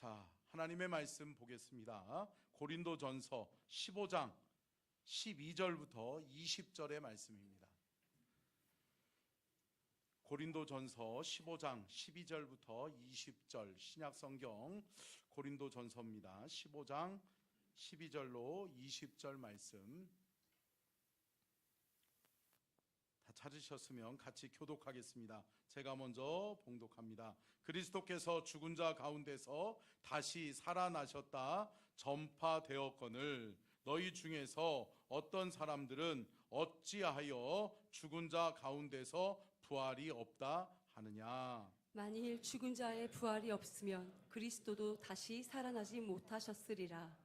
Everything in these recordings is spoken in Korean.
자, 하나님의 말씀 보겠습니다. 고린도전서 15장 12절부터 20절의 말씀입니다. 고린도전서 15장 12절부터 20절 신약성경 고린도전서입니다. 15장 12절로 20절 말씀 다 찾으셨으면 같이 교독하겠습니다. 제가 먼저 봉독합니다. 그리스도께서 죽은 자 가운데서 다시 살아나셨다 전파되었거늘 너희 중에서 어떤 사람들은 어찌하여 죽은 자 가운데서 부활이 없다 하느냐. 만일 죽은 자의 부활이 없으면 그리스도도 다시 살아나지 못하셨으리라.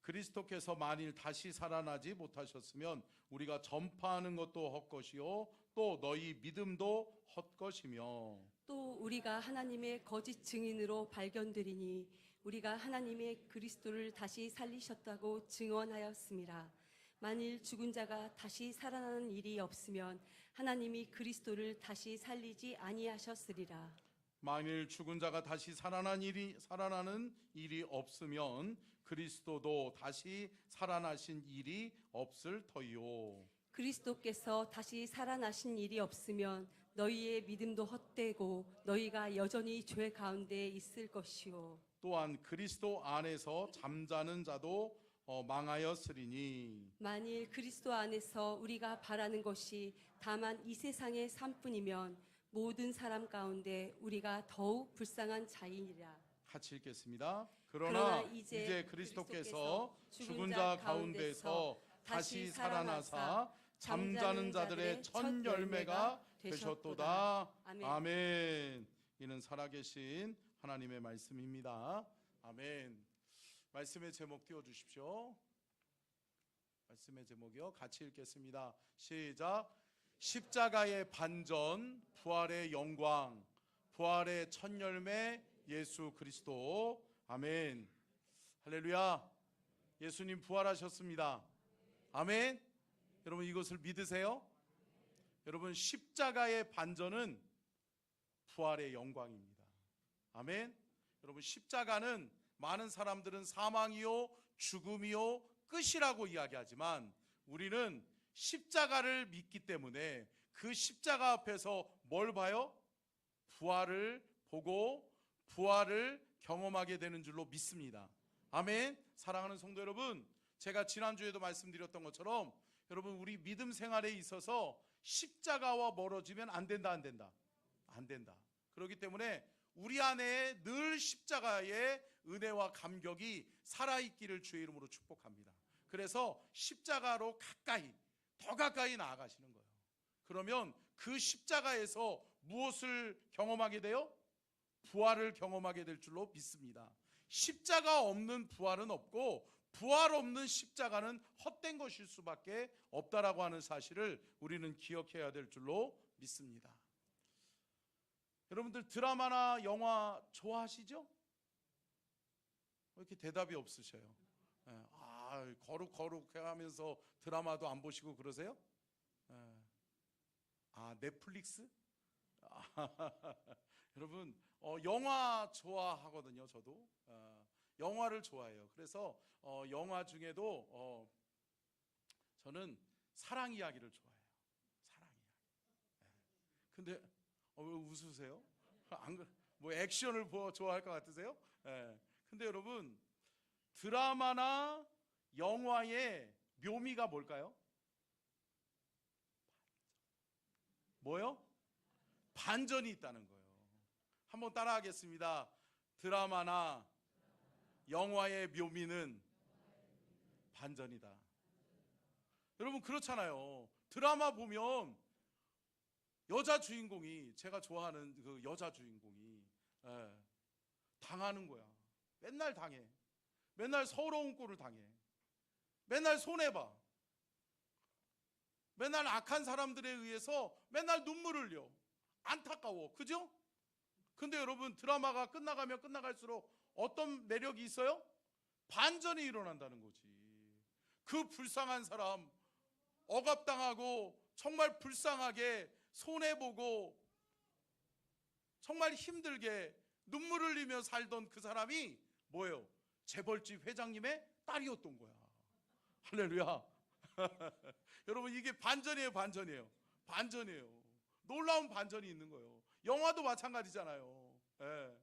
그리스도께서 만일 다시 살아나지 못하셨으면 우리가 전파하는 것도 헛것이요 또 너희 믿음도 헛것이며 또 우리가 하나님의 거짓 증인으로 발견되리니 우리가 하나님의 그리스도를 다시 살리셨다고 증언하였음이라. 만일 죽은 자가 다시 살아나는 일이 없으면 하나님이 그리스도를 다시 살리지 아니하셨으리라. 만일 죽은 자가 다시 살아나는 일이 없으면 그리스도도 다시 살아나신 일이 없을 터이요. 그리스도께서 다시 살아나신 일이 없으면 너희의 믿음도 헛되고 너희가 여전히 죄 가운데 있을 것이요. 또한 그리스도 안에서 잠자는 자도 망하였으리니 만일 그리스도 안에서 우리가 바라는 것이 다만 이 세상의 삶뿐이면 모든 사람 가운데 우리가 더욱 불쌍한 자이니라. 같이 읽겠습니다. 그러나 이제 그리스도께서 죽은 자 가운데서 다시 살아나사 잠자는 자들의 첫 열매가 되셨도다. 아멘. 이는 살아계신 하나님의 말씀입니다. 아멘. 말씀의 제목 띄워주십시오. 말씀의 제목이요. 같이 읽겠습니다. 시작. 십자가의 반전, 부활의 영광, 부활의 첫 열매 예수 그리스도. 아멘. 할렐루야. 예수님 부활하셨습니다. 아멘. 여러분 이것을 믿으세요? 여러분 십자가의 반전은 부활의 영광입니다. 아멘. 여러분 십자가는 많은 사람들은 사망이요 죽음이요 끝이라고 이야기하지만 우리는 십자가를 믿기 때문에 그 십자가 앞에서 뭘 봐요? 부활을 보고 부활을 경험하게 되는 줄로 믿습니다. 아멘. 사랑하는 성도 여러분, 제가 지난주에도 말씀드렸던 것처럼 여러분 우리 믿음 생활에 있어서 십자가와 멀어지면 안 된다. 안 된다. 그렇기 때문에 우리 안에 늘 십자가의 은혜와 감격이 살아있기를 주의 이름으로 축복합니다. 그래서 십자가로 더 가까이 나아가시는 거예요. 그러면 그 십자가에서 무엇을 경험하게 돼요? 부활을 경험하게 될 줄로 믿습니다. 십자가 없는 부활은 없고 부활 없는 십자가는 헛된 것일 수밖에 없다라고 하는 사실을 우리는 기억해야 될 줄로 믿습니다. 여러분들 드라마나 영화 좋아하시죠? 왜 이렇게 대답이 없으셔요? 거룩 하면서 드라마도 안 보시고 그러세요? 넷플릭스? 여러분 영화 좋아하거든요. 저도 영화를 좋아해요. 그래서 영화 중에도 저는 사랑 이야기를 좋아해요. 사랑 이야기. 근데 왜 웃으세요? 뭐 액션을 좋아할 것 같으세요? 근데 여러분 드라마나 영화의 묘미가 뭘까요? 뭐요? 반전이 있다는 거예요. 한번 따라하겠습니다. 드라마나 영화의 묘미는 반전이다. 여러분 그렇잖아요. 드라마 보면 여자 주인공이, 제가 좋아하는 그 여자 주인공이 당하는 거야. 맨날 당해. 맨날 서러운 꼴을 당해. 맨날 손해봐. 맨날 악한 사람들에 의해서 맨날 눈물을 흘려. 안타까워. 그죠? 근데 여러분 드라마가 끝나가면 끝나갈수록 어떤 매력이 있어요? 반전이 일어난다는 거지. 그 불쌍한 사람 억압당하고 정말 불쌍하게 손해보고 정말 힘들게 눈물 흘리며 살던 그 사람이 뭐예요? 재벌집 회장님의 딸이었던 거야. 할렐루야. 여러분, 이게 반전이에요, 반전이에요. 반전이에요. 놀라운 반전이 있는 거예요. 영화도 마찬가지잖아요. 예.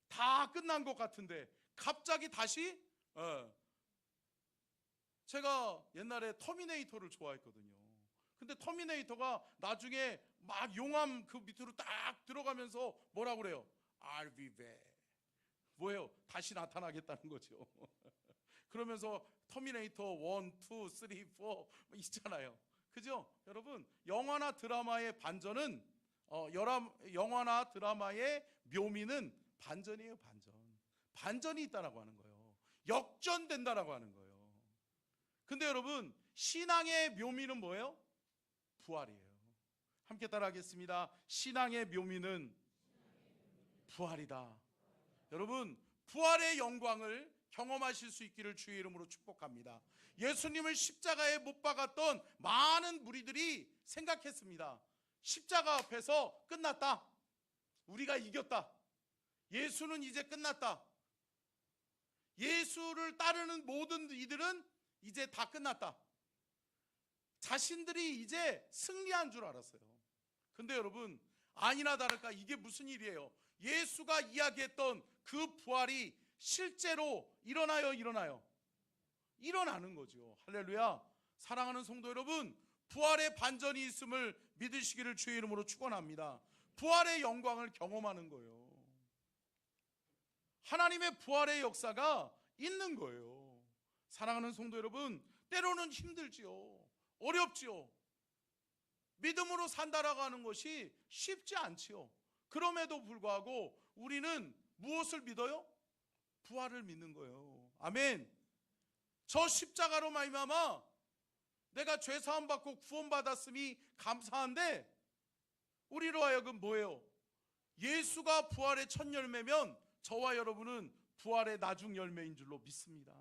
다 끝난 것 같은데 갑자기 다시 제가 옛날에 터미네이터를 좋아했거든요. 근데 터미네이터가 나중에 막 용암 그 밑으로 딱 들어가면서 뭐라고 그래요? I'll be back. 뭐예요? 다시 나타나겠다는 거죠. 그러면서 터미네이터 1, 2, 3, 4 있잖아요. 그죠? 여러분, 영화나 드라마의 반전은 영화나 드라마의 묘미는 반전이에요, 반전. 반전이 있다라고 하는 거예요. 역전된다라고 하는 거예요. 근데 여러분, 신앙의 묘미는 뭐예요? 부활이에요. 함께 따라하겠습니다. 신앙의 묘미는 부활이다. 여러분, 부활의 영광을 경험하실 수 있기를 주의 이름으로 축복합니다. 예수님을 십자가에 못 박았던 많은 무리들이 생각했습니다. 십자가 앞에서 끝났다. 우리가 이겼다. 예수는 이제 끝났다. 예수를 따르는 모든 이들은 이제 다 끝났다. 자신들이 이제 승리한 줄 알았어요. 근데 여러분, 아니나 다를까 이게 무슨 일이에요? 예수가 이야기했던 그 부활이 실제로 일어나요, 일어나요? 일어나는 거죠. 할렐루야. 사랑하는 성도 여러분, 부활의 반전이 있음을 믿으시기를 주의 이름으로 축원합니다. 부활의 영광을 경험하는 거예요. 하나님의 부활의 역사가 있는 거예요. 사랑하는 성도 여러분, 때로는 힘들지요. 어렵지요. 믿음으로 산다라고 하는 것이 쉽지 않지요. 그럼에도 불구하고 우리는 무엇을 믿어요? 부활을 믿는 거예요. 아멘. 저 십자가로 말미암아 내가 죄 사함 받고 구원받았음이 감사한데, 우리로 하여금 뭐예요? 예수가 부활의 첫 열매면 저와 여러분은 부활의 나중 열매인 줄로 믿습니다.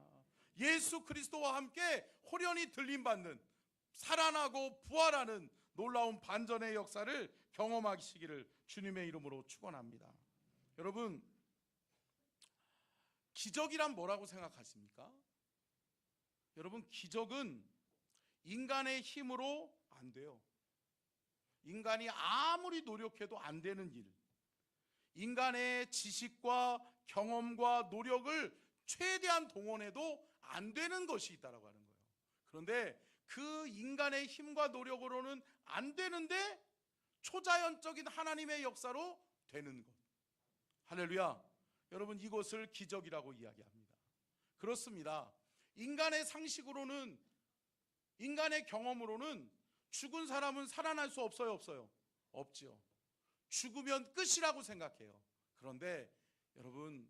예수 그리스도와 함께 호련히 들림받는, 살아나고 부활하는 놀라운 반전의 역사를 경험하시기를 주님의 이름으로 축원합니다. 여러분, 기적이란 뭐라고 생각하십니까? 여러분, 기적은 인간의 힘으로 안 돼요. 인간이 아무리 노력해도 안 되는 일, 인간의 지식과 경험과 노력을 최대한 동원해도 안 되는 것이 있다라고 하는 거예요. 그런데 그 인간의 힘과 노력으로는 안 되는데 초자연적인 하나님의 역사로 되는 것. 할렐루야. 여러분, 이것을 기적이라고 이야기합니다. 그렇습니다. 인간의 상식으로는, 인간의 경험으로는 죽은 사람은 살아날 수 없어요, 없어요? 없죠. 죽으면 끝이라고 생각해요. 그런데 여러분,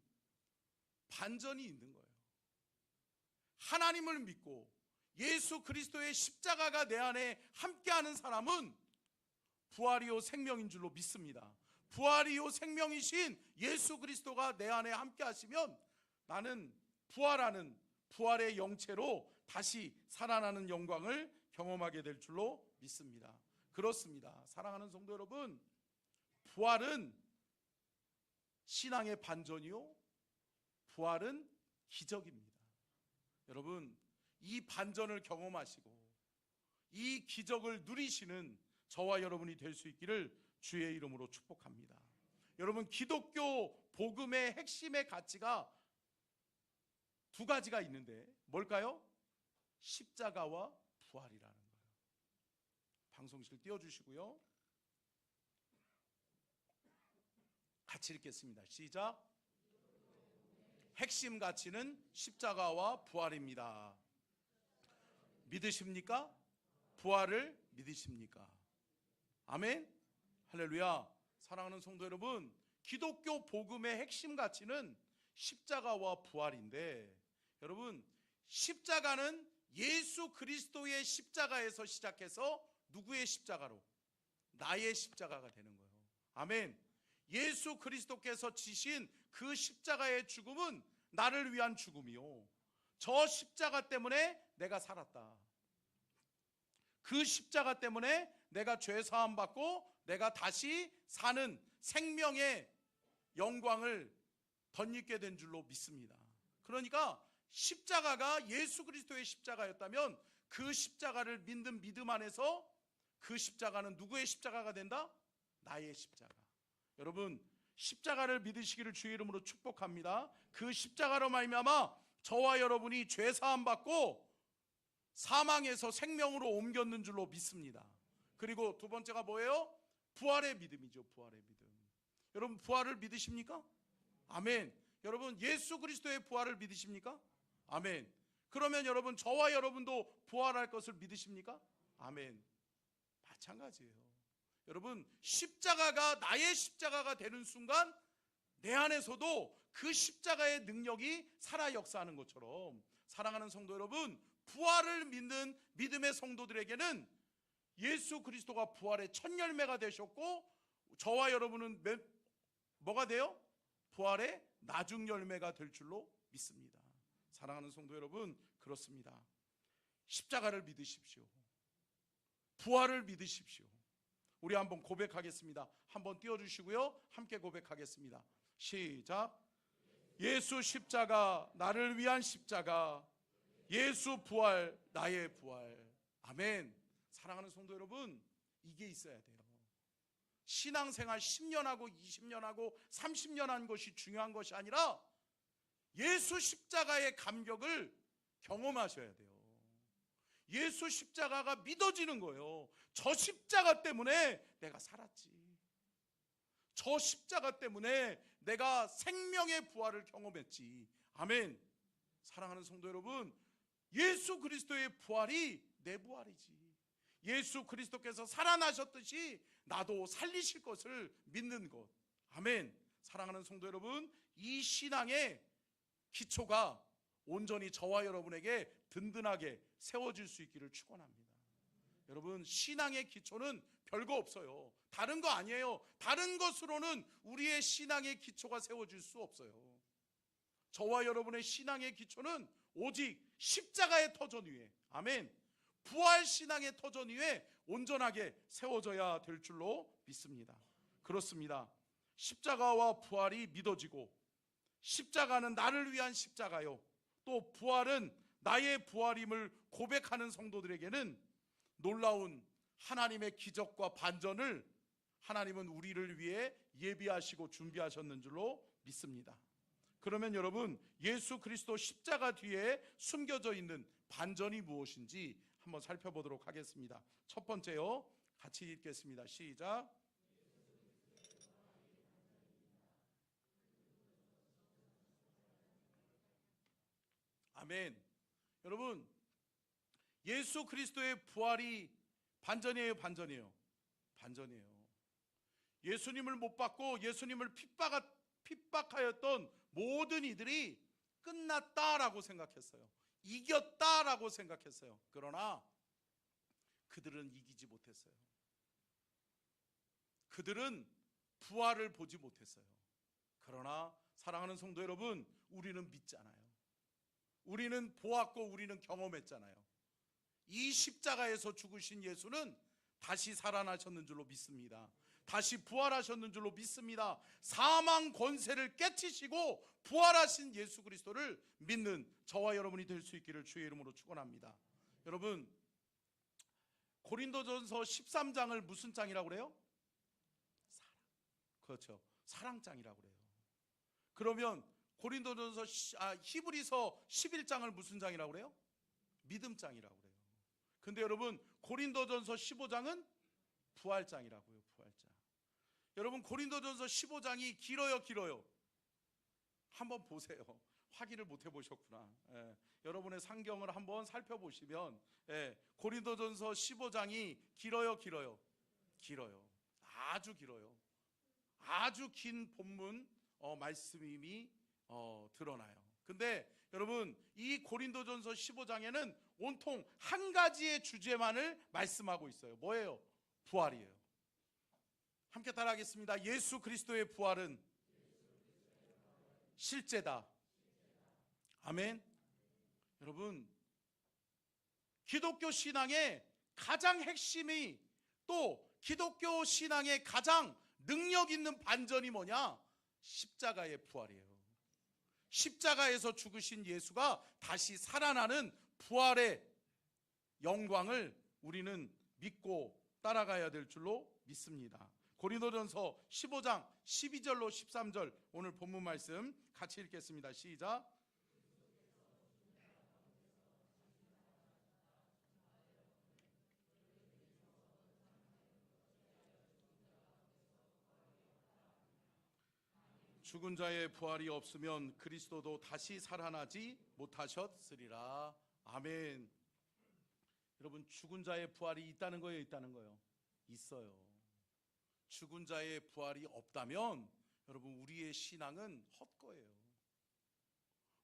반전이 있는 거예요. 하나님을 믿고 예수 그리스도의 십자가가 내 안에 함께하는 사람은 부활이요 생명인 줄로 믿습니다. 부활이요 생명이신 예수 그리스도가 내 안에 함께하시면 나는 부활하는, 부활의 영체로 다시 살아나는 영광을 경험하게 될 줄로 믿습니다. 그렇습니다. 사랑하는 성도 여러분, 부활은 신앙의 반전이요, 부활은 기적입니다. 여러분, 이 반전을 경험하시고 이 기적을 누리시는 저와 여러분이 될 수 있기를 주의 이름으로 축복합니다. 여러분, 기독교 복음의 핵심의 가치가 두 가지가 있는데 뭘까요? 십자가와 부활이라는 거예요. 방송실 띄워주시고요. 같이 읽겠습니다. 시작. 핵심 가치는 십자가와 부활입니다. 믿으십니까? 부활을 믿으십니까? 아멘. 할렐루야. 사랑하는 성도 여러분, 기독교 복음의 핵심 가치는 십자가와 부활인데, 여러분, 십자가는 예수 그리스도의 십자가에서 시작해서 누구의 십자가로? 나의 십자가가 되는 거예요. 아멘. 예수 그리스도께서 지신 그 십자가의 죽음은 나를 위한 죽음이요, 저 십자가 때문에 내가 살았다. 그 십자가 때문에 내가 죄 사함 받고 내가 다시 사는 생명의 영광을 덧입게 된 줄로 믿습니다. 그러니까 십자가가 예수 그리스도의 십자가였다면 그 십자가를 믿는 믿음 안에서 그 십자가는 누구의 십자가가 된다? 나의 십자가. 여러분, 십자가를 믿으시기를 주의 이름으로 축복합니다. 그 십자가로 말미암아 저와 여러분이 죄 사함 받고 사망에서 생명으로 옮겼는 줄로 믿습니다. 그리고 두 번째가 뭐예요? 부활의 믿음이죠. 부활의 믿음. 여러분, 부활을 믿으십니까? 아멘. 여러분, 예수 그리스도의 부활을 믿으십니까? 아멘. 그러면 여러분, 저와 여러분도 부활할 것을 믿으십니까? 아멘. 마찬가지예요. 여러분, 십자가가 나의 십자가가 되는 순간 내 안에서도 그 십자가의 능력이 살아 역사하는 것처럼, 사랑하는 성도 여러분, 부활을 믿는 믿음의 성도들에게는 예수 그리스도가 부활의 첫 열매가 되셨고, 저와 여러분은 뭐가 돼요? 부활의 나중 열매가 될 줄로 믿습니다. 사랑하는 성도 여러분, 그렇습니다. 십자가를 믿으십시오. 부활을 믿으십시오. 우리 한번 고백하겠습니다. 한번 띄워주시고요, 함께 고백하겠습니다. 시작. 예수 십자가, 나를 위한 십자가. 예수 부활, 나의 부활. 아멘. 사랑하는 성도 여러분, 이게 있어야 돼요. 신앙생활 10년 하고 20년 하고 30년 한 것이 중요한 것이 아니라 예수 십자가의 감격을 경험하셔야 돼요. 예수 십자가가 믿어지는 거예요. 저 십자가 때문에 내가 살았지. 저 십자가 때문에 내가 생명의 부활을 경험했지. 아멘. 사랑하는 성도 여러분, 예수 그리스도의 부활이 내 부활이지. 예수 그리스도께서 살아나셨듯이 나도 살리실 것을 믿는 것. 아멘. 사랑하는 성도 여러분, 이 신앙의 기초가 온전히 저와 여러분에게 든든하게 세워질 수 있기를 축원합니다. 여러분, 신앙의 기초는 별거 없어요. 다른 거 아니에요. 다른 것으로는 우리의 신앙의 기초가 세워질 수 없어요. 저와 여러분의 신앙의 기초는 오직 십자가의 터전 위에, 아멘, 부활 신앙의 터전 위에 온전하게 세워져야 될 줄로 믿습니다. 그렇습니다. 십자가와 부활이 믿어지고, 십자가는 나를 위한 십자가요, 또 부활은 나의 부활임을 고백하는 성도들에게는 놀라운 하나님의 기적과 반전을 하나님은 우리를 위해 예비하시고 준비하셨는 줄로 믿습니다. 그러면 여러분, 예수 그리스도 십자가 뒤에 숨겨져 있는 반전이 무엇인지 한번 살펴보도록 하겠습니다. 첫 번째요, 같이 읽겠습니다. 시작. 아멘. 여러분, 예수 그리스도의 부활이 반전이에요, 반전이에요? 반전이에요. 예수님을 못 받고 예수님을 핍박하였던 모든 이들이 끝났다라고 생각했어요. 이겼다라고 생각했어요. 그러나 그들은 이기지 못했어요. 그들은 부활을 보지 못했어요. 그러나 사랑하는 성도 여러분, 우리는 믿잖아요. 우리는 보았고 우리는 경험했잖아요. 이 십자가에서 죽으신 예수는 다시 살아나셨는 줄로 믿습니다. 다시 부활하셨는 줄로 믿습니다. 사망 권세를 깨치시고 부활하신 예수 그리스도를 믿는 저와 여러분이 될 수 있기를 주의 이름으로 축원합니다. 여러분, 고린도전서 13장을 무슨 장이라고 그래요? 사랑. 그렇죠. 사랑장이라고 그래요. 그러면 고린도전서 히브리서 11장을 무슨 장이라고 그래요? 믿음장이라고 그래요. 근데 여러분, 고린도전서 15장은 부활장이라고요. 부활장. 여러분, 고린도전서 15장이 길어요? 한번 보세요. 확인을 못 해보셨구나. 여러분의 성경을 한번 살펴보시면, 고린도전서 15장이 길어요? 길어요. 아주 길어요. 아주 긴 본문 말씀이 드러나요. 근데 여러분, 이 고린도전서 15장에는 온통 한 가지의 주제만을 말씀하고 있어요. 뭐예요? 부활이에요. 함께 따라하겠습니다. 예수 그리스도의 부활은 실제다. 아멘. 여러분, 기독교 신앙의 가장 핵심이, 또 기독교 신앙의 가장 능력 있는 반전이 뭐냐? 십자가의 부활이에요. 십자가에서 죽으신 예수가 다시 살아나는 부활의 영광을 우리는 믿고 따라가야 될 줄로 믿습니다. 고린도전서 15장 12절로 13절 오늘 본문 말씀 같이 읽겠습니다. 시작. 죽은 자의 부활이 없으면 그리스도도 다시 살아나지 못하셨으리라. 아멘. 여러분, 죽은 자의 부활이 있다는 거예요, 있다는 거예요? 있어요. 죽은 자의 부활이 없다면 여러분, 우리의 신앙은 헛거예요.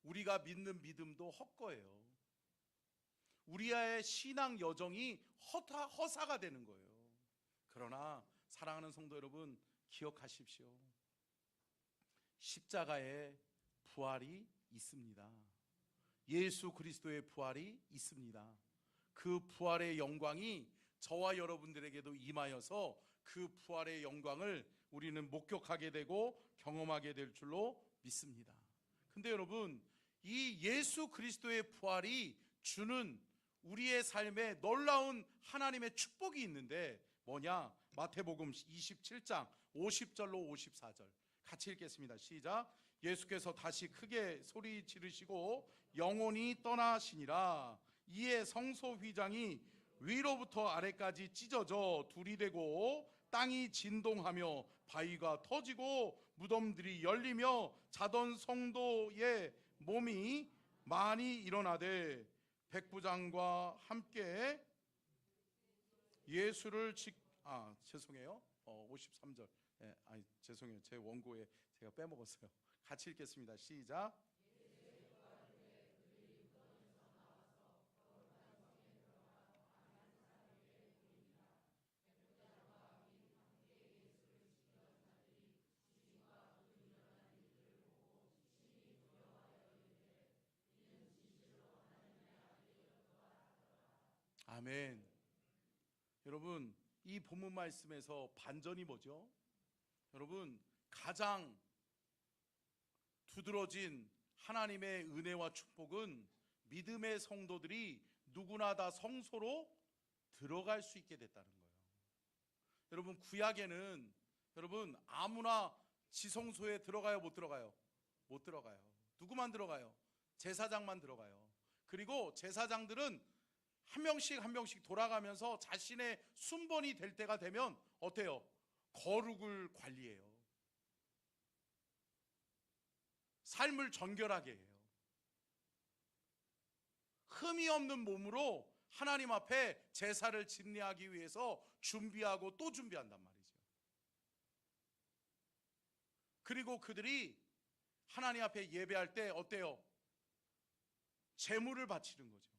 우리가 믿는 믿음도 헛거예요. 우리의 신앙 여정이 허사가 되는 거예요. 그러나 사랑하는 성도 여러분, 기억하십시오. 십자가에 부활이 있습니다. 예수 그리스도의 부활이 있습니다. 그 부활의 영광이 저와 여러분들에게도 임하여서 그 부활의 영광을 우리는 목격하게 되고 경험하게 될 줄로 믿습니다. 근데 여러분, 이 예수 그리스도의 부활이 주는 우리의 삶에 놀라운 하나님의 축복이 있는데 뭐냐? 마태복음 27장 50절로 54절 같이 읽겠습니다. 시작. 예수께서 다시 크게 소리 지르시고 영원히 떠나시니라. 이에 성소 휘장이 위로부터 아래까지 찢어져 둘이 되고 땅이 진동하며 바위가 터지고 무덤들이 열리며 자던 성도의 몸이 많이 일어나되 백부장과 함께 예수를 죄송해요. 53절. 죄송해요. 제 원고에 제가 빼먹었어요. 같이 읽겠습니다. 시작. 아멘. 여러분, 이 본문 말씀에서 반전이 뭐죠? 여러분, 가장 두드러진 하나님의 은혜와 축복은 믿음의 성도들이 누구나 다 성소로 들어갈 수 있게 됐다는 거예요. 여러분, 구약에는 여러분 아무나 지성소에 들어가요, 못 들어가요? 못 들어가요. 누구만 들어가요? 제사장만 들어가요. 그리고 제사장들은 한 명씩 돌아가면서 자신의 순번이 될 때가 되면 어때요? 거룩을 관리해요. 삶을 정결하게 해요. 흠이 없는 몸으로 하나님 앞에 제사를 집례하기 위해서 준비하고 또 준비한단 말이죠. 그리고 그들이 하나님 앞에 예배할 때 어때요? 제물을 바치는 거죠.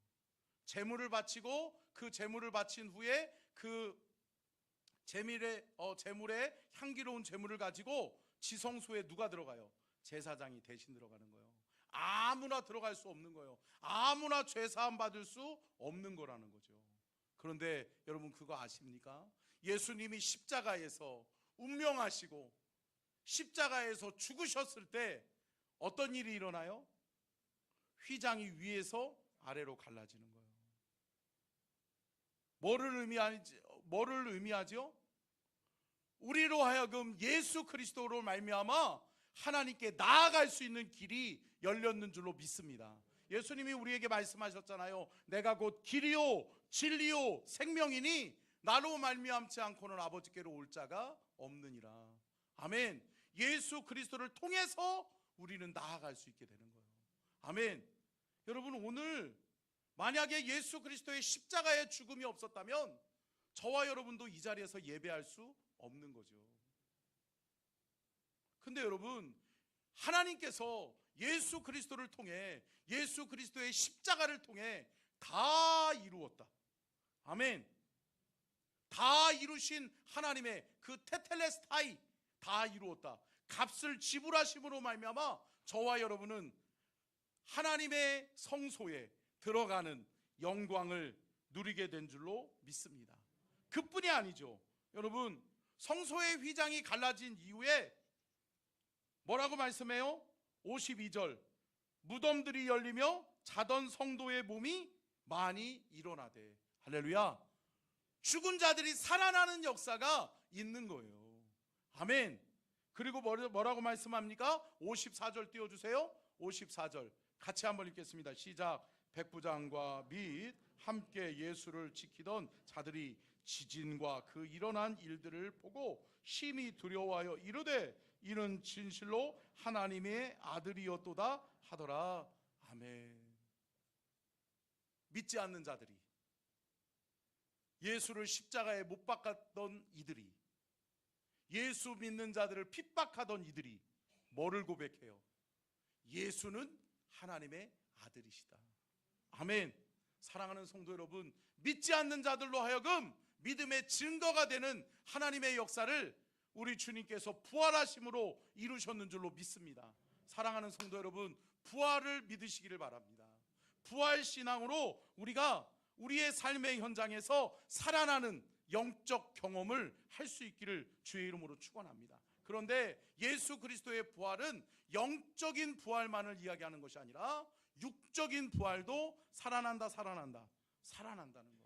제물을 바치고 그 제물을 바친 후에 그 제물에 향기로운 제물을 가지고 지성소에 누가 들어가요? 제사장이 대신 들어가는 거예요. 아무나 들어갈 수 없는 거예요. 아무나 죄사함 받을 수 없는 거라는 거죠. 그런데 여러분 그거 아십니까? 예수님이 십자가에서 운명하시고 십자가에서 죽으셨을 때 어떤 일이 일어나요? 휘장이 위에서 아래로 갈라지는 거예요. 뭐를 의미하죠? 우리로 하여금 예수 그리스도로 말미암아 하나님께 나아갈 수 있는 길이 열렸는 줄로 믿습니다. 예수님이 우리에게 말씀하셨잖아요. 내가 곧 길이요 진리요 생명이니 나로 말미암지 않고는 아버지께로 올 자가 없느니라. 아멘. 예수 그리스도를 통해서 우리는 나아갈 수 있게 되는 거예요. 아멘. 여러분, 오늘 만약에 예수 그리스도의 십자가의 죽음이 없었다면 저와 여러분도 이 자리에서 예배할 수 없는 거죠. 근데 여러분, 하나님께서 예수 그리스도를 통해 예수 그리스도의 십자가를 통해 다 이루었다. 아멘. 다 이루신 하나님의 그 테텔레스타이 다 이루었다. 값을 지불하심으로 말미암아 저와 여러분은 하나님의 성소에 들어가는 영광을 누리게 된 줄로 믿습니다. 그뿐이 아니죠. 여러분, 성소의 휘장이 갈라진 이후에 뭐라고 말씀해요? 52절, 무덤들이 열리며 자던 성도의 몸이 많이 일어나되. 할렐루야. 죽은 자들이 살아나는 역사가 있는 거예요. 아멘. 그리고 뭐라고 말씀합니까? 54절 띄워주세요. 54절 같이 한번 읽겠습니다. 시작. 백부장과 및 함께 예수를 지키던 자들이 지진과 그 일어난 일들을 보고 심히 두려워하여 이르되 이는 진실로 하나님의 아들이었도다 하더라. 아멘. 믿지 않는 자들이, 예수를 십자가에 못 박았던 이들이, 예수 믿는 자들을 핍박하던 이들이 뭐를 고백해요? 예수는 하나님의 아들이시다. 아멘. 사랑하는 성도 여러분, 믿지 않는 자들로 하여금 믿음의 증거가 되는 하나님의 역사를 우리 주님께서 부활하심으로 이루셨는 줄로 믿습니다. 사랑하는 성도 여러분, 부활을 믿으시기를 바랍니다. 부활신앙으로 우리가 우리의 삶의 현장에서 살아나는 영적 경험을 할 수 있기를 주의 이름으로 축원합니다. 그런데 예수 그리스도의 부활은 영적인 부활만을 이야기하는 것이 아니라 육적인 부활도 살아난다는 거예요.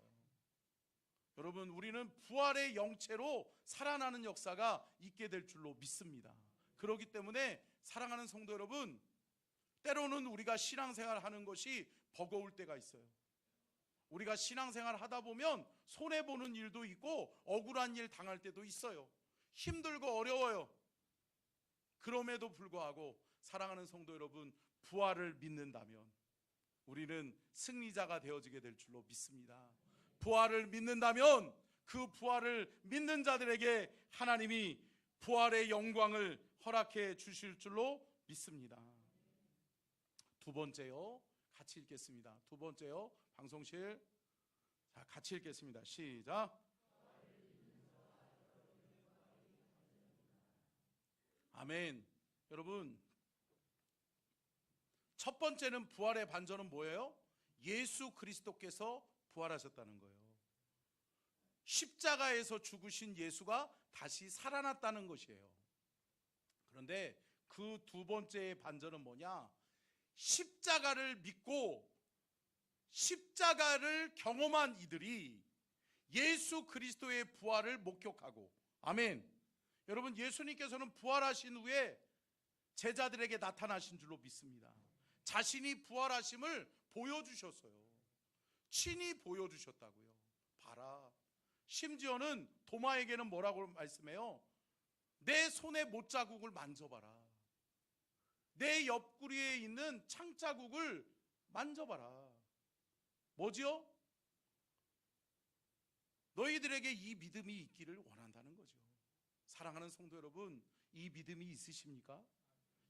여러분, 우리는 부활의 영체로 살아나는 역사가 있게 될 줄로 믿습니다. 그렇기 때문에 사랑하는 성도 여러분, 때로는 우리가 신앙생활 하는 것이 버거울 때가 있어요. 우리가 신앙생활 하다 보면 손해보는 일도 있고 억울한 일 당할 때도 있어요. 힘들고 어려워요. 그럼에도 불구하고 사랑하는 성도 여러분, 부활을 믿는다면 우리는 승리자가 되어지게 될 줄로 믿습니다. 부활을 믿는다면 그 부활을 믿는 자들에게 하나님이 부활의 영광을 허락해 주실 줄로 믿습니다. 두 번째요, 같이 읽겠습니다. 두 번째요, 방송실. 자, 같이 읽겠습니다. 시작. 아멘. 여러분, 첫 번째는 부활의 반전은 뭐예요? 예수 그리스도께서 부활하셨다는 거예요. 십자가에서 죽으신 예수가 다시 살아났다는 것이에요. 그런데 그 두 번째의 반전은 뭐냐? 십자가를 믿고 십자가를 경험한 이들이 예수 그리스도의 부활을 목격하고, 아멘. 여러분, 예수님께서는 부활하신 후에 제자들에게 나타나신 줄로 믿습니다. 자신이 부활하심을 보여주셨어요. 친히 보여주셨다고요. 봐라. 심지어는 도마에게는 뭐라고 말씀해요? 내 손의 못자국을 만져봐라. 내 옆구리에 있는 창자국을 만져봐라. 뭐지요? 너희들에게 이 믿음이 있기를 원한다는 거죠. 사랑하는 성도 여러분, 이 믿음이 있으십니까?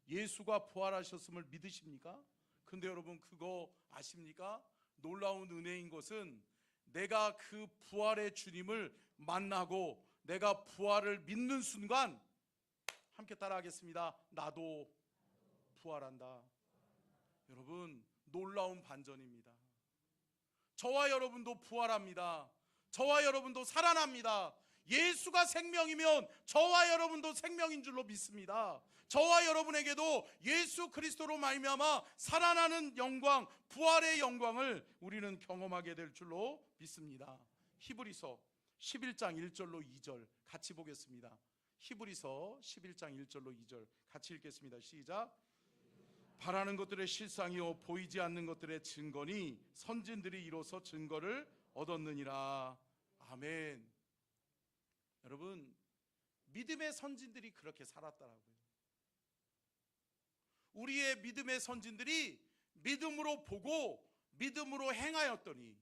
예수가 부활하셨음을 믿으십니까? 근데 여러분, 그거 아십니까? 놀라운 은혜인 것은 내가 그 부활의 주님을 만나고 내가 부활을 믿는 순간, 함께 따라하겠습니다. 나도 부활한다. 여러분, 놀라운 반전입니다. 저와 여러분도 부활합니다. 저와 여러분도 살아납니다. 예수가 생명이면 저와 여러분도 생명인 줄로 믿습니다. 저와 여러분에게도 예수 그리스도로 말미암아 살아나는 영광, 부활의 영광을 우리는 경험하게 될 줄로 믿습니다. 히브리서 11장 1절로 2절 같이 보겠습니다. 히브리서 11장 1절로 2절 같이 읽겠습니다. 시작. 바라는 것들의 실상이요 보이지 않는 것들의 증거니 선진들이 이로써 증거를 얻었느니라. 아멘. 여러분, 믿음의 선진들이 그렇게 살았더라고요. 우리의 믿음의 선진들이 믿음으로 보고 믿음으로 행하였더니,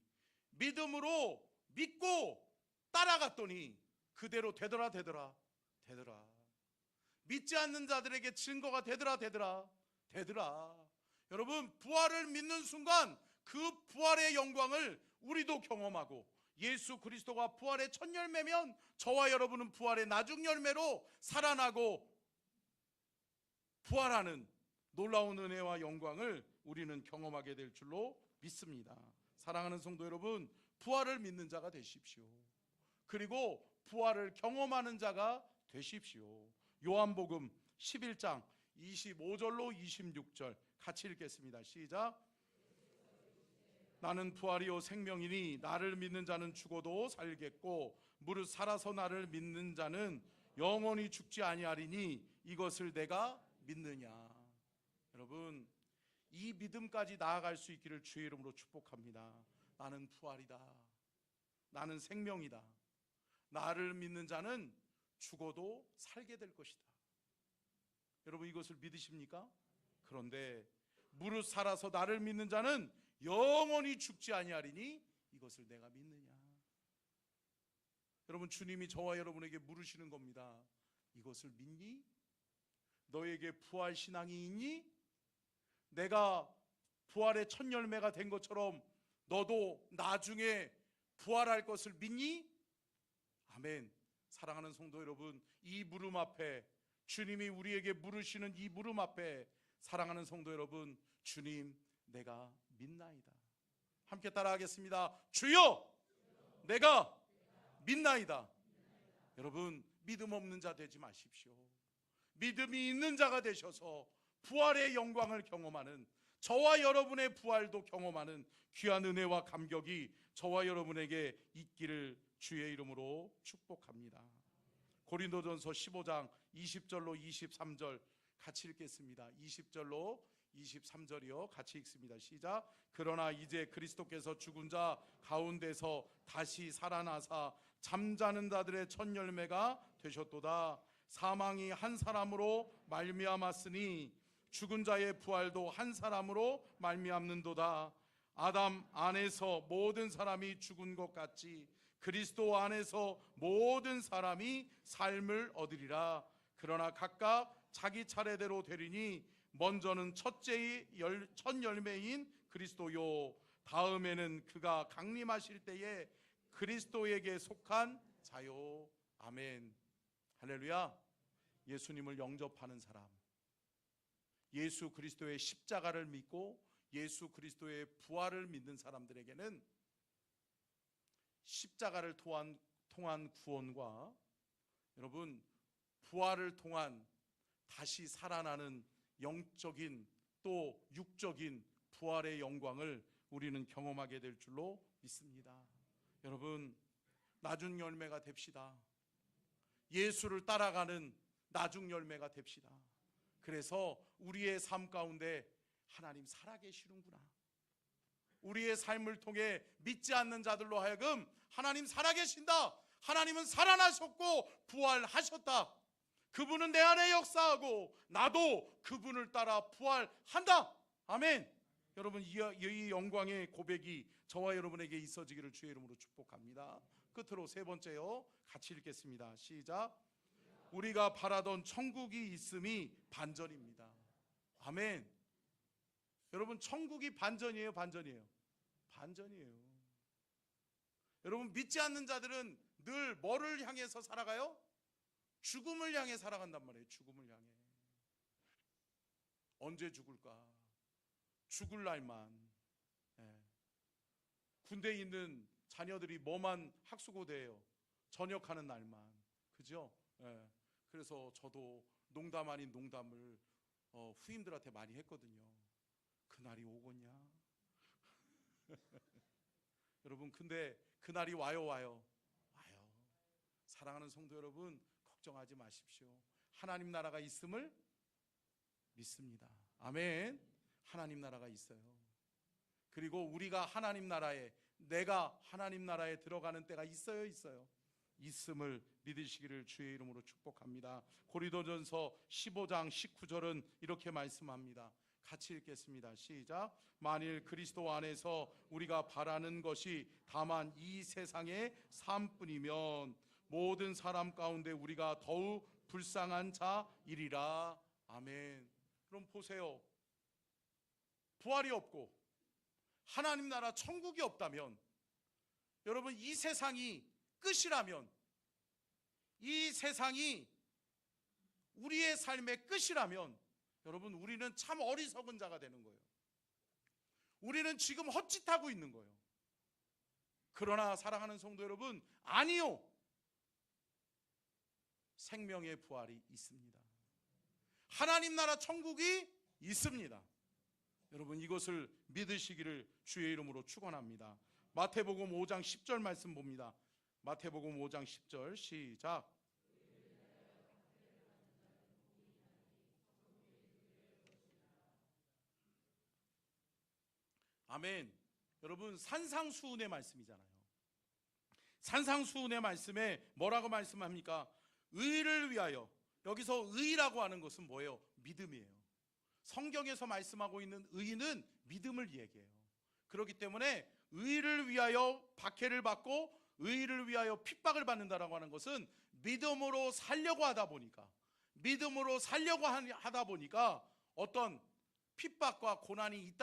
믿음으로 믿고 따라갔더니 그대로 되더라. 믿지 않는 자들에게 증거가 되더라. 여러분, 부활을 믿는 순간 그 부활의 영광을 우리도 경험하고, 예수 그리스도가 부활의 첫 열매면 저와 여러분은 부활의 나중 열매로 살아나고 부활하는 놀라운 은혜와 영광을 우리는 경험하게 될 줄로 믿습니다. 사랑하는 성도 여러분, 부활을 믿는 자가 되십시오. 그리고 부활을 경험하는 자가 되십시오. 요한복음 11장 25절로 26절 같이 읽겠습니다. 시작. 나는 부활이요 생명이니 나를 믿는 자는 죽어도 살겠고 무릇 살아서 나를 믿는 자는 영원히 죽지 아니하리니 이것을 내가 믿느냐. 여러분, 이 믿음까지 나아갈 수 있기를 주의 이름으로 축복합니다. 나는 부활이다. 나는 생명이다. 나를 믿는 자는 죽어도 살게 될 것이다. 여러분, 이것을 믿으십니까? 그런데 무릇 살아서 나를 믿는 자는 영원히 죽지 아니하리니 이것을 내가 믿느냐. 여러분, 주님이 저와 여러분에게 물으시는 겁니다. 이것을 믿니? 너에게 부활 신앙이 있니? 내가 부활의 첫 열매가 된 것처럼 너도 나중에 부활할 것을 믿니? 아멘. 사랑하는 성도 여러분, 이 물음 앞에, 주님이 우리에게 물으시는 이 물음 앞에 사랑하는 성도 여러분, 주님 내가 믿나이다. 함께 따라하겠습니다. 주여 내가 믿나이다. 여러분, 믿음 없는 자 되지 마십시오. 믿음이 있는 자가 되셔서 부활의 영광을 경험하는, 저와 여러분의 부활도 경험하는 귀한 은혜와 감격이 저와 여러분에게 있기를 주의 이름으로 축복합니다. 고린도전서 15장 20절로 23절 같이 읽겠습니다. 20절로 23절이요. 같이 읽습니다. 시작. 그러나 이제 그리스도께서 죽은 자 가운데서 다시 살아나사 잠자는 자들의 첫 열매가 되셨도다. 사망이 한 사람으로 말미암았으니 죽은 자의 부활도 한 사람으로 말미암는도다. 아담 안에서 모든 사람이 죽은 것 같이 그리스도 안에서 모든 사람이 삶을 얻으리라. 그러나 각각 자기 차례대로 되리니 먼저는 첫째의 첫 열매인 그리스도요, 다음에는 그가 강림하실 때에 그리스도에게 속한 자요. 아멘. 할렐루야. 예수님을 영접하는 사람, 예수 그리스도의 십자가를 믿고 예수 그리스도의 부활을 믿는 사람들에게는 십자가를 통한 구원과 여러분 부활을 통한 다시 살아나는 영적인 또 육적인 부활의 영광을 우리는 경험하게 될 줄로 믿습니다. 여러분, 나중 열매가 됩시다. 예수를 따라가는 나중 열매가 됩시다. 그래서 우리의 삶 가운데 하나님 살아계시는구나, 우리의 삶을 통해 믿지 않는 자들로 하여금 하나님 살아계신다, 하나님은 살아나셨고 부활하셨다, 그분은 내 안에 역사하고 나도 그분을 따라 부활한다. 아멘. 여러분, 이 영광의 고백이 저와 여러분에게 있어지기를 주의 이름으로 축복합니다. 끝으로 세 번째요, 같이 읽겠습니다. 시작. 우리가 바라던 천국이 있음이 반전입니다. 아멘. 여러분, 천국이 반전이에요, 반전이에요? 반전이에요. 여러분, 믿지 않는 자들은 늘 뭐를 향해서 살아가요? 죽음을 향해 살아간단 말이에요. 죽음을 향해. 언제 죽을까? 죽을 날만. 군대에 있는 자녀들이 뭐만 학수고대해요? 전역하는 날만. 그죠? 그래서 저도 농담 아닌 농담을 후임들한테 많이 했거든요. 그날이 오겠냐? 여러분, 근데 그날이 와요. 사랑하는 성도 여러분, 걱정하지 마십시오. 하나님 나라가 있음을 믿습니다. 아멘. 하나님 나라가 있어요. 그리고 우리가 하나님 나라에, 내가 하나님 나라에 들어가는 때가 있어요. 있음을 믿으시기를 주의 이름으로 축복합니다. 고린도전서 15장 19절은 이렇게 말씀합니다. 같이 읽겠습니다. 시작. 만일 그리스도 안에서 우리가 바라는 것이 다만 이 세상의 삶뿐이면 모든 사람 가운데 우리가 더욱 불쌍한 자이리라. 아멘. 그럼 보세요. 부활이 없고 하나님 나라 천국이 없다면, 여러분, 이 세상이 끝이라면, 이 세상이 우리의 삶의 끝이라면, 여러분, 우리는 참 어리석은 자가 되는 거예요. 우리는 지금 헛짓하고 있는 거예요. 그러나 사랑하는 성도 여러분, 아니요. 생명의 부활이 있습니다. 하나님 나라 천국이 있습니다. 여러분 이것을 믿으시기를 주의 이름으로 축원합니다. 마태복음 5장 10절 말씀 봅니다. 마태복음 5장 10절 시작. 아멘. 여러분 산상수훈의 말씀이잖아요. 산상수훈의 말씀에 뭐라고 말씀합니까? 의를 위하여. 여기서 의라고 하는 것은 뭐예요? 믿음이에요. 성경에서 말씀하고 있는 의는 믿음을 얘기해요. 그렇기 때문에 의를 위하여 박해를 받고 의를 위하여 핍박을 받는다라고 하는 것은 믿음으로 살려고 하다 보니까 어떤 핍박과 고난이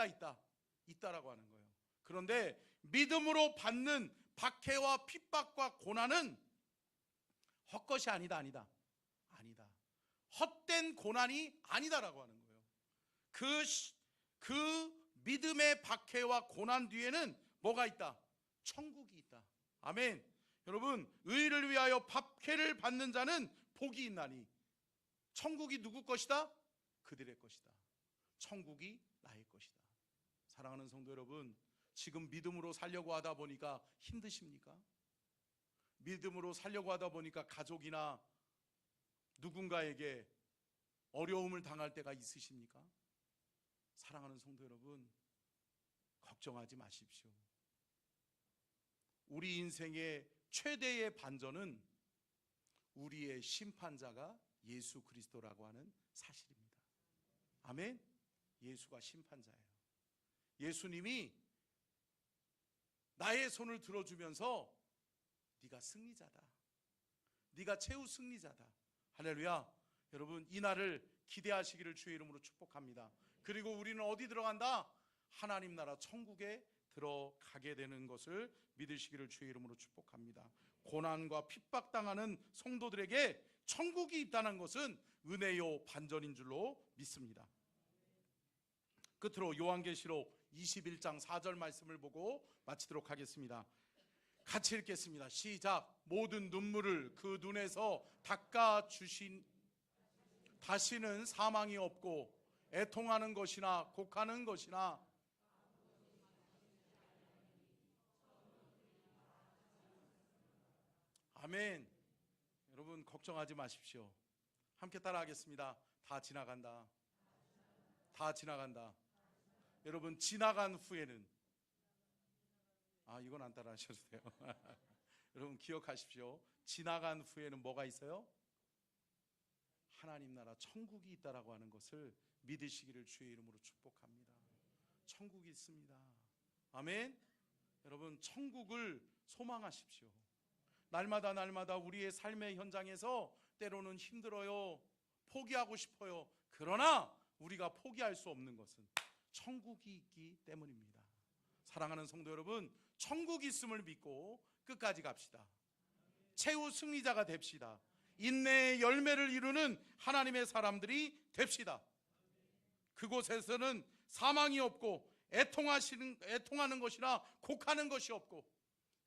있다라고 하는 거예요. 그런데 믿음으로 받는 박해와 핍박과 고난은 헛것이 아니다. 헛된 고난이 아니다라고 하는 거예요. 그 믿음의 박해와 고난 뒤에는 뭐가 있다? 천국이 있다. 아멘. 여러분 의를 위하여 박해를 받는 자는 복이 있나니 천국이 누구 것이다? 그들의 것이다. 천국이 나의 것이다. 사랑하는 성도 여러분, 지금 믿음으로 살려고 하다 보니까 힘드십니까? 믿음으로 살려고 하다 보니까 가족이나 누군가에게 어려움을 당할 때가 있으십니까? 사랑하는 성도 여러분, 걱정하지 마십시오. 우리 인생의 최대의 반전은 우리의 심판자가 예수 그리스도라고 하는 사실입니다. 아멘. 예수가 심판자예요. 예수님이 나의 손을 들어주면서 네가 승리자다, 네가 최후 승리자다. 할렐루야. 여러분 이 날을 기대하시기를 주의 이름으로 축복합니다. 그리고 우리는 어디 들어간다? 하나님 나라 천국에 들어가게 되는 것을 믿으시기를 주의 이름으로 축복합니다. 고난과 핍박당하는 성도들에게 천국이 있다는 것은 은혜요 반전인 줄로 믿습니다. 끝으로 요한계시록 21장 4절 말씀을 보고 마치도록 하겠습니다. 같이 읽겠습니다. 시작. 모든 눈물을 그 눈에서 닦아주신 다시는 사망이 없고 애통하는 것이나 곡하는 것이나 아멘. 여러분 걱정하지 마십시오. 함께 따라하겠습니다. 다 지나간다. 다 지나간다. 여러분 지나간 후에는 이건 안 따라하셔도 돼요. 여러분 기억하십시오. 지나간 후에는 뭐가 있어요? 하나님 나라 천국이 있다라고 하는 것을 믿으시기를 주의 이름으로 축복합니다. 천국이 있습니다. 아멘. 여러분 천국을 소망하십시오. 날마다 우리의 삶의 현장에서 때로는 힘들어요, 포기하고 싶어요. 그러나 우리가 포기할 수 없는 것은 천국이 있기 때문입니다. 사랑하는 성도 여러분, 천국이 있음을 믿고 끝까지 갑시다. 최후 승리자가 됩시다. 인내의 열매를 이루는 하나님의 사람들이 됩시다. 그곳에서는 사망이 없고 애통하는 것이나 곡하는 것이 없고,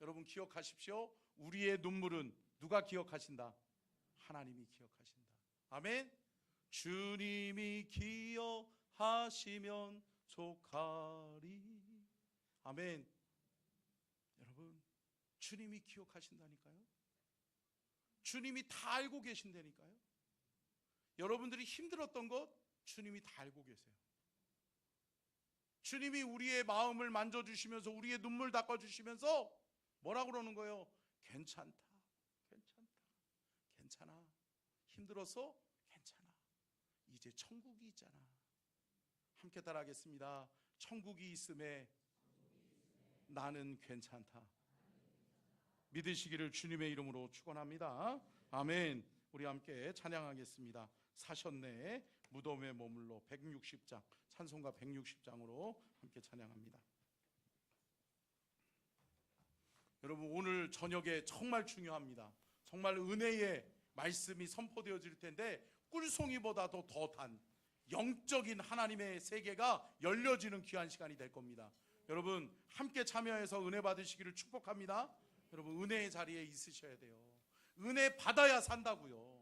여러분 기억하십시오. 우리의 눈물은 누가 기억하신다? 하나님이 기억하신다. 아멘. 주님이 기억하시면 족하리. 아멘. 여러분 주님이 기억하신다니까요. 주님이 다 알고 계신다니까요. 여러분들이 힘들었던 것 주님이 다 알고 계세요. 주님이 우리의 마음을 만져주시면서 우리의 눈물 닦아주시면서 뭐라고 그러는 거예요? 괜찮다. 힘들었어? 괜찮아. 이제 천국이 있잖아. 함께 따라하겠습니다. 천국이 있음에 나는 괜찮다. 믿으시기를 주님의 이름으로 축원합니다. 아멘. 우리 함께 찬양하겠습니다. 사셨네 무덤에 머물러 160장 찬송가 160장으로 함께 찬양합니다. 여러분 오늘 저녁에 정말 중요합니다. 정말 은혜의 말씀이 선포되어질 텐데 꿀송이보다도 더 단 영적인 하나님의 세계가 열려지는 귀한 시간이 될 겁니다. 여러분 함께 참여해서 은혜 받으시기를 축복합니다. 여러분 은혜의 자리에 있으셔야 돼요. 은혜 받아야 산다고요.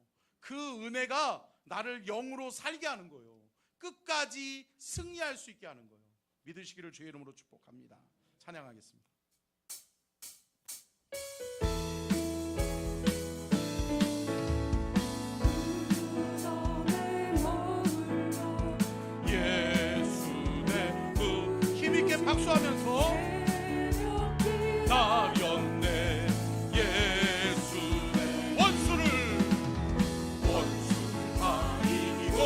그 은혜가 나를 영으로 살게 하는 거예요. 끝까지 승리할 수 있게 하는 거예요. 믿으시기를 주의 이름으로 축복합니다. 찬양하겠습니다. 예수 내 그 힘있게 박수하면서 나였네 예수 내 원수를 다 이기고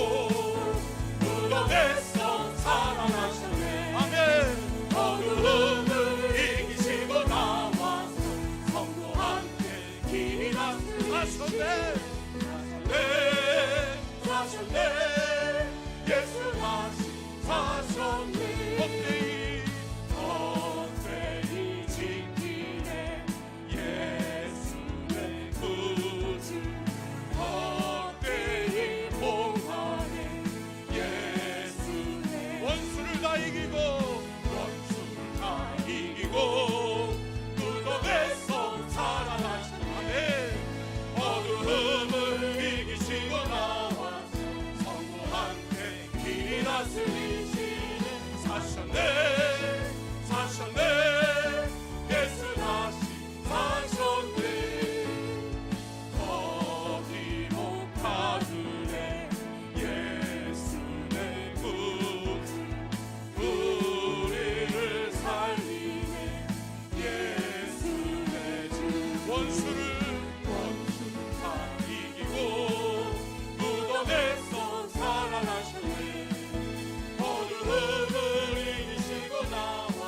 무덤에서 살아나셨네. 아멘. 어두움을 이기시고 나와서 성도 함께 길이 나서셨네. 사셨네. 예수 다시 사셨네. 헛되이 지키네. 예수 내 구주 헛되이 봉하네. 예수 내 원수를 다 이기고 무덤에서 살아나셨네. 어두움을 이기시고 나와서 성도 함께 길이 다스리시네. 사셨네. 예수 다시 사셨네. 거기 못 가두네. 예수 내 구주 우리를 살리네. 예수 내 주 원수를 다 이기고 무덤에서 살아나셨네. 어두움을 이기시고 나와서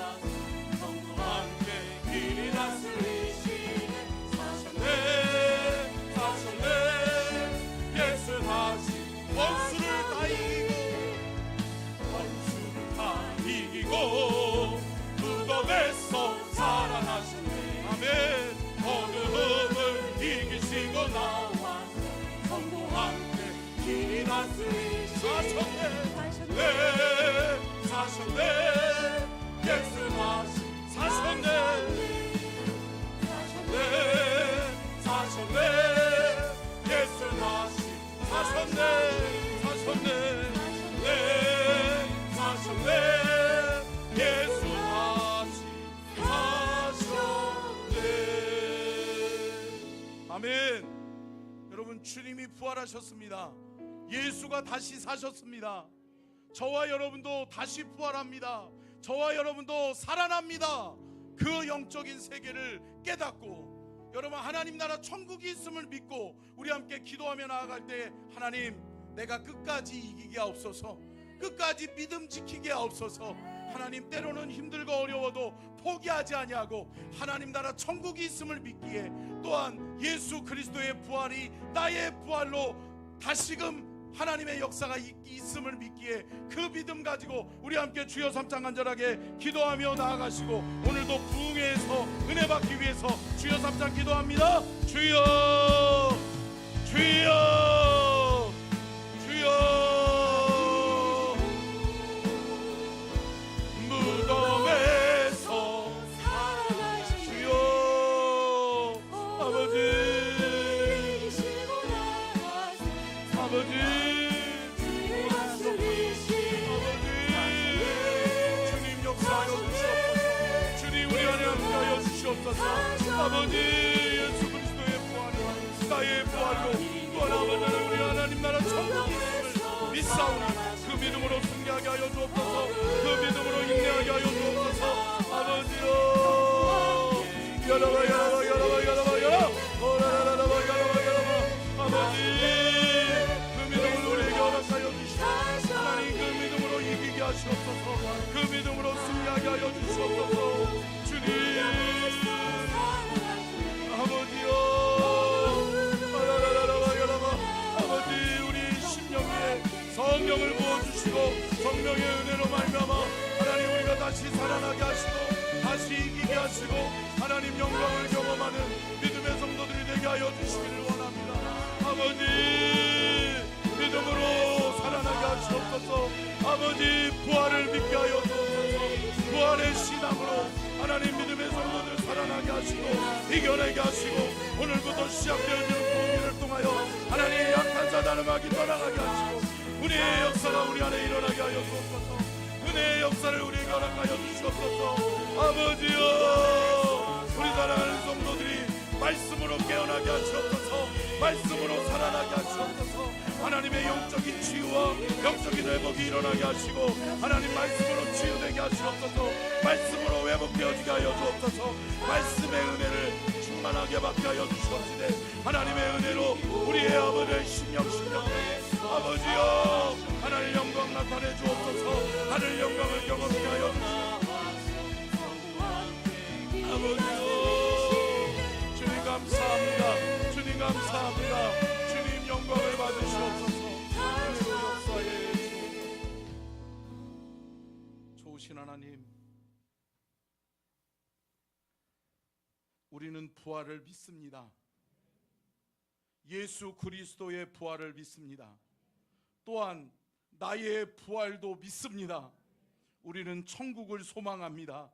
성도 함께 길이 다스리시네. 사셨네. 예수 다시 원수를 다 이기고 무덤에서 살아나셨네. 아멘. 어두움을 이기시고 나와서 성도 함께 길이 다스리시네. 사셨네. 예수 다시 사셨네. 예수 다시 사셨네. 예수 다시 사셨네. 아멘. 여러분, 주님이 부활하셨습니다. 예수가 다시 사셨습니다. 저와 여러분도 다시 부활합니다. 저와 여러분도 살아납니다. 그 영적인 세계를 깨닫고 여러분, 하나님 나라 천국이 있음을 믿고 우리 함께 기도하며 나아갈 때, 하나님, 내가 끝까지 이기게 하옵소서. 끝까지 믿음 지키게 하옵소서. 하나님, 때로는 힘들고 어려워도 포기하지 아니하고 하나님 나라 천국이 있음을 믿기에, 또한 예수 그리스도의 부활이 나의 부활로 다시금 하나님의 역사가 있음을 믿기에, 그 믿음 가지고 우리 함께 주여 3장 간절하게 기도하며 나아가시고, 오늘도 부흥회에서 은혜 받기 위해서 주여 3장 기도합니다. 주여 주여 주여. 무덤에서 주여 아버지 주님 역사하여 주시옵소서. 주님 우리 안에 함께하여 주시옵소서. 아버지, 예수 그리스도의 부활로, 나의 부활로, 또한 아버지 우리 하나님 나라 천국이 있음을 믿사오니 그 믿음으로 승리하게 하여 주옵소서. 그 믿음으로 인내하게 하여 주옵소서. 아버지요, 아버지, 하나님, 그 믿음으로 이기게 하시옵소서. 그 믿음으로 승리하게 하여 주시옵소서. 주님 아버지요, 아버지, 우리 심령에 성령을 부어주시고 성령의 은혜로 말미암아 하나님 우리가 다시 살아나게 하시고 다시 이기게 하시고 하나님 영광을 경험하는 믿음의 성도들이 되게 하여 주시기를 원합니다. 아버지, 믿음으로 살아나게 하시옵소서. 아버지, 부활을 믿게 하여 주옵소서. 부활의 신앙으로 하나님 믿음의 성도들 살아나게 하시고 이겨내게 하시고, 오늘부터 시작되어지는 부흥회를 통해 통하여 하나님 약한 자 나눔하기 떠나가게 하시고 은혜의 역사가 우리 안에 일어나게 하여 주옵소서. 은혜의 역사를 우리에게 허락하여 주시옵소서. 아버지여, 우리 사랑하는 성도들이 말씀으로 깨어나게 하시옵소서. 말씀으로 살아나게 하시옵소서. 하나님의 영적인 치유와 영적인 회복이 일어나게 하시고 하나님 말씀으로 치유되게 하시옵소서. 말씀으로 회복되어지게 하여 주옵소서. 말씀의 은혜를 충만하게 받게 하여 주시옵시되 하나님의 은혜로 우리의 아버지의 심령 아버지여, 하나님 영광 나타내 주옵소서. 하늘 영광을 경험하게 하여 주옵소서. 아버지여, 주님 감사합니다. 주님 감사합니다. 주님 영광을 받으시옵소서. 은혜로 역사해 주옵소서. 좋으신 하나님, 우리는 부활을 믿습니다. 예수 그리스도의 부활을 믿습니다. 또한 나의 부활도 믿습니다. 우리는 천국을 소망합니다.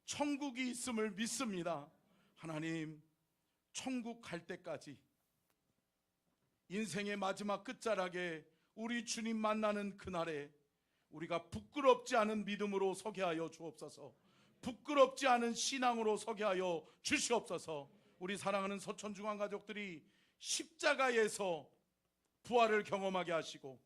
천국이 있음을 믿습니다. 하나님, 천국 갈 때까지 인생의 마지막 끝자락에 우리 주님 만나는 그날에 우리가 부끄럽지 않은 믿음으로 서게 하여 주옵소서. 부끄럽지 않은 신앙으로 서게 하여 주시옵소서. 우리 사랑하는 서천중앙 가족들이 십자가에서 부활을 경험하게 하시고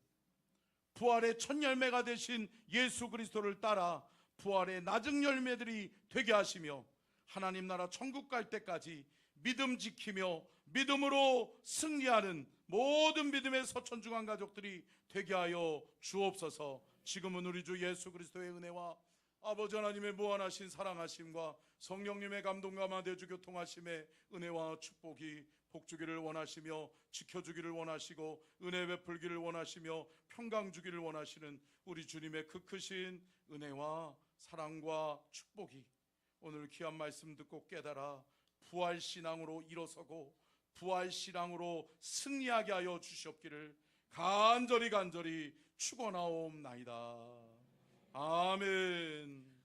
부활의 첫 열매가 되신 예수 그리스도를 따라 부활의 나중 열매들이 되게 하시며 하나님 나라 천국 갈 때까지 믿음 지키며 믿음으로 승리하는 모든 믿음의 서천중앙 가족들이 되게 하여 주옵소서. 지금은 우리 주 예수 그리스도의 은혜와 아버지 하나님의 무한하신 사랑하심과 성령님의 감동과 마대주 교통하심의 은혜와 축복이 복주기를 원하시며 지켜주기를 원하시고 은혜 베풀기를 원하시며 평강 주기를 원하시는 우리 주님의 그 크신 은혜와 사랑과 축복이 오늘 귀한 말씀 듣고 깨달아 부활신앙으로 일어서고 부활신앙으로 승리하게 하여 주시옵기를 간절히 축원하옵나이다. 아멘.